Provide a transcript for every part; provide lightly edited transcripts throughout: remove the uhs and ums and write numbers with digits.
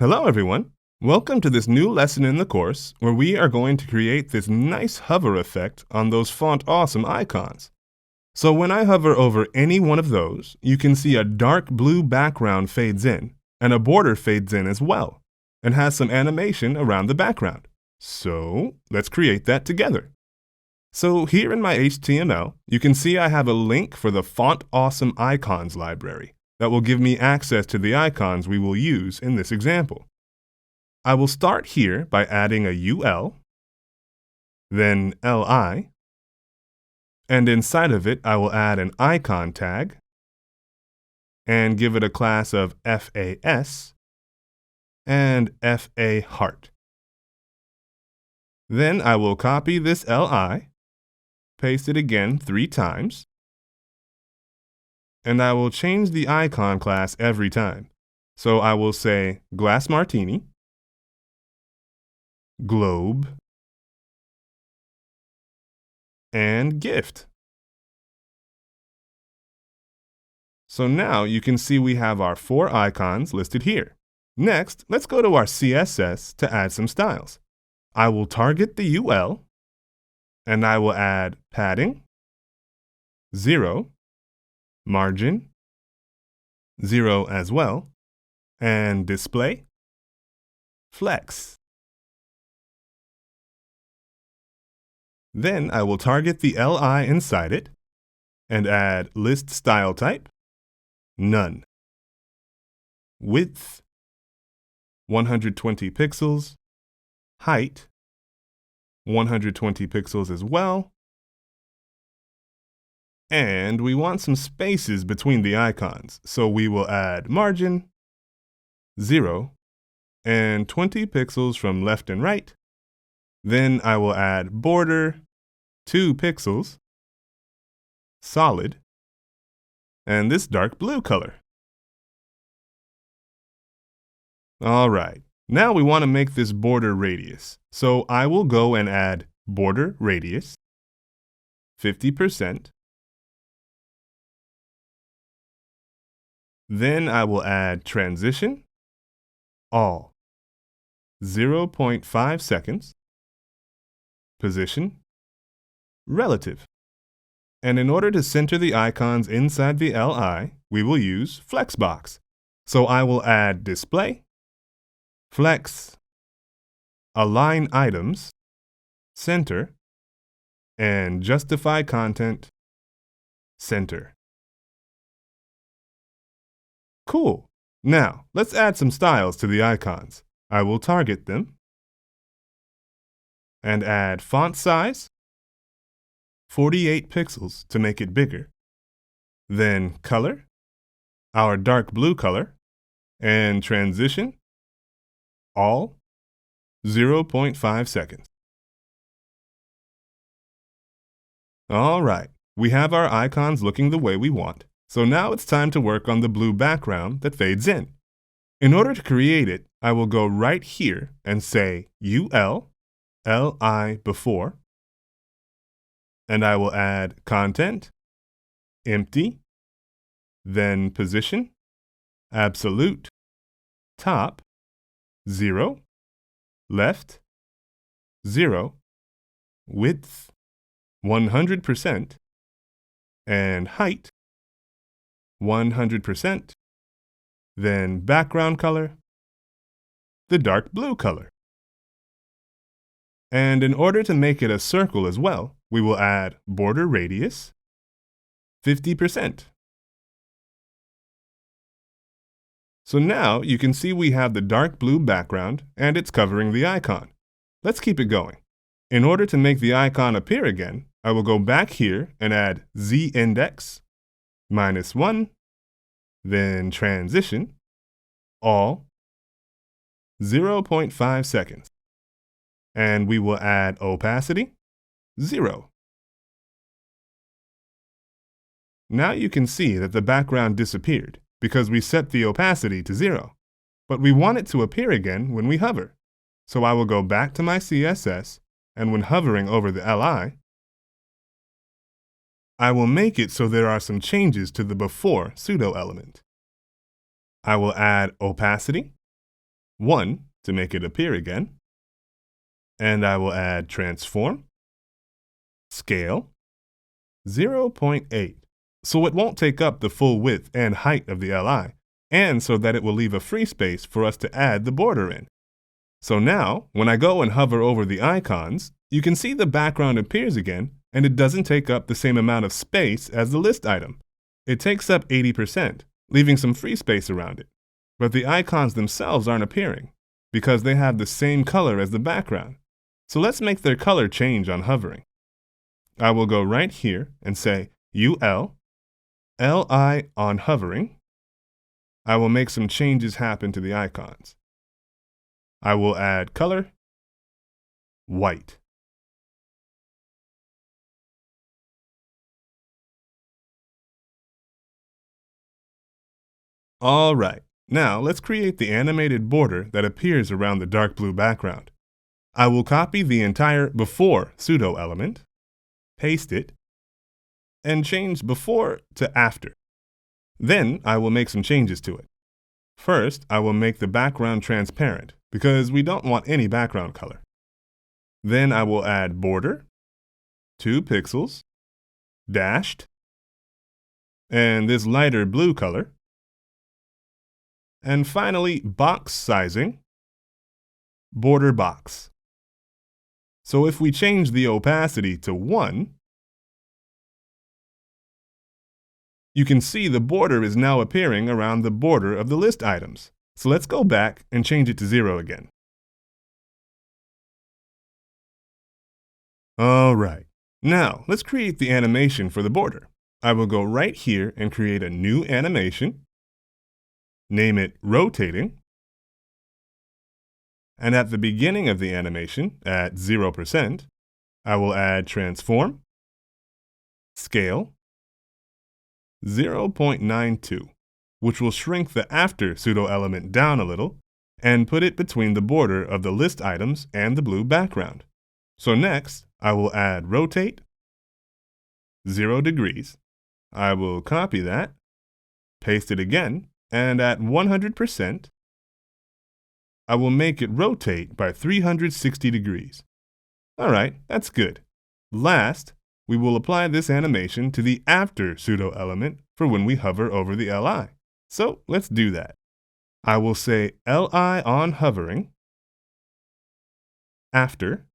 Hello everyone! Welcome to this new lesson in the course where we are going to create this nice hover effect on those Font Awesome icons. So when I hover over any one of those, you can see a dark blue background fades in, and a border fades in as well, and has some animation around the background. So let's create that together. So here in my HTML, you can see I have a link for the Font Awesome Icons library that will give me access to the icons we will use in this example. I will start here by adding a UL, then LI, and inside of it I will add an icon tag and give it a class of FAS and FA heart. Then I will copy this LI, paste it again 3 times, and I will change the icon class every time. So I will say glass martini, globe, and gift. So now you can see we have our 4 icons listed here. Next, let's go to our CSS to add some styles. I will target the UL, and I will add padding, 0, margin, 0 as well, and display, flex. Then I will target the LI inside it and add list style type, none. Width, 120 pixels. Height, 120 pixels as well. And we want some spaces between the icons, so we will add margin, 0, and 20 pixels from left and right. Then I will add border, 2 pixels, solid, and this dark blue color. All right, now we want to make this border radius. So I will go and add border radius, 50%. Then I will add transition, all, 0.5 seconds. Position, relative. And in order to center the icons inside the LI, we will use Flexbox. So I will add display, flex, align items, center, and justify content, center. Cool. Now, let's add some styles to the icons. I will target them and add font size, 48 pixels to make it bigger. Then color, our dark blue color, and transition, all, 0.5 seconds. All right, we have our icons looking the way we want. So now it's time to work on the blue background that fades in. In order to create it, I will go right here and say UL, LI before, and I will add content, empty, then position, absolute, top, 0, left, 0, width, 100%, and height, 100%, then background color, the dark blue color. And in order to make it a circle as well, we will add border radius, 50%. So now you can see we have the dark blue background and it's covering the icon. Let's keep it going. In order to make the icon appear again, I will go back here and add z-index, -1, then transition, all, 0.5 seconds. And we will add opacity, 0. Now you can see that the background disappeared because we set the opacity to 0. But we want it to appear again when we hover. So I will go back to my CSS, and when hovering over the LI, I will make it so there are some changes to the before pseudo element. I will add opacity, 1 to make it appear again. And I will add transform, scale, 0.8. So it won't take up the full width and height of the LI, and so that it will leave a free space for us to add the border in. So now, when I go and hover over the icons, you can see the background appears again, and it doesn't take up the same amount of space as the list item. It takes up 80%, leaving some free space around it. But the icons themselves aren't appearing, because they have the same color as the background. So let's make their color change on hovering. I will go right here and say UL, LI on hovering. I will make some changes happen to the icons. I will add color, white. All right, now let's create the animated border that appears around the dark blue background. I will copy the entire before pseudo element, paste it, and change before to after. Then I will make some changes to it. First, I will make the background transparent because we don't want any background color. Then I will add border, 2 pixels, dashed, and this lighter blue color. And finally, box sizing, border box. So if we change the opacity to 1, you can see the border is now appearing around the border of the list items. So let's go back and change it to 0 again. All right, now let's create the animation for the border. I will go right here and create a new animation, name it rotating, and at the beginning of the animation, at 0%, I will add transform, scale, 0.92, which will shrink the after pseudo element down a little and put it between the border of the list items and the blue background. So next, I will add rotate, 0 degrees. I will copy that, paste it again, and at 100%, I will make it rotate by 360 degrees. All right, that's good. Last, we will apply this animation to the after pseudo element for when we hover over the LI. So let's do that. I will say LI on hovering, after,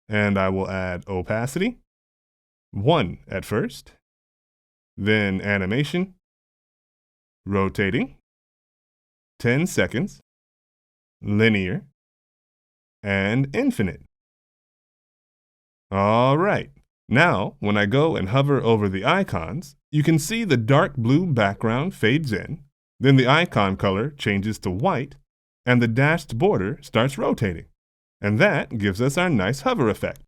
and I will add opacity, 1 at first, then animation, rotating, 10 seconds, linear, and infinite. All right, now when I go and hover over the icons, you can see the dark blue background fades in, then the icon color changes to white, and the dashed border starts rotating. And that gives us our nice hover effect.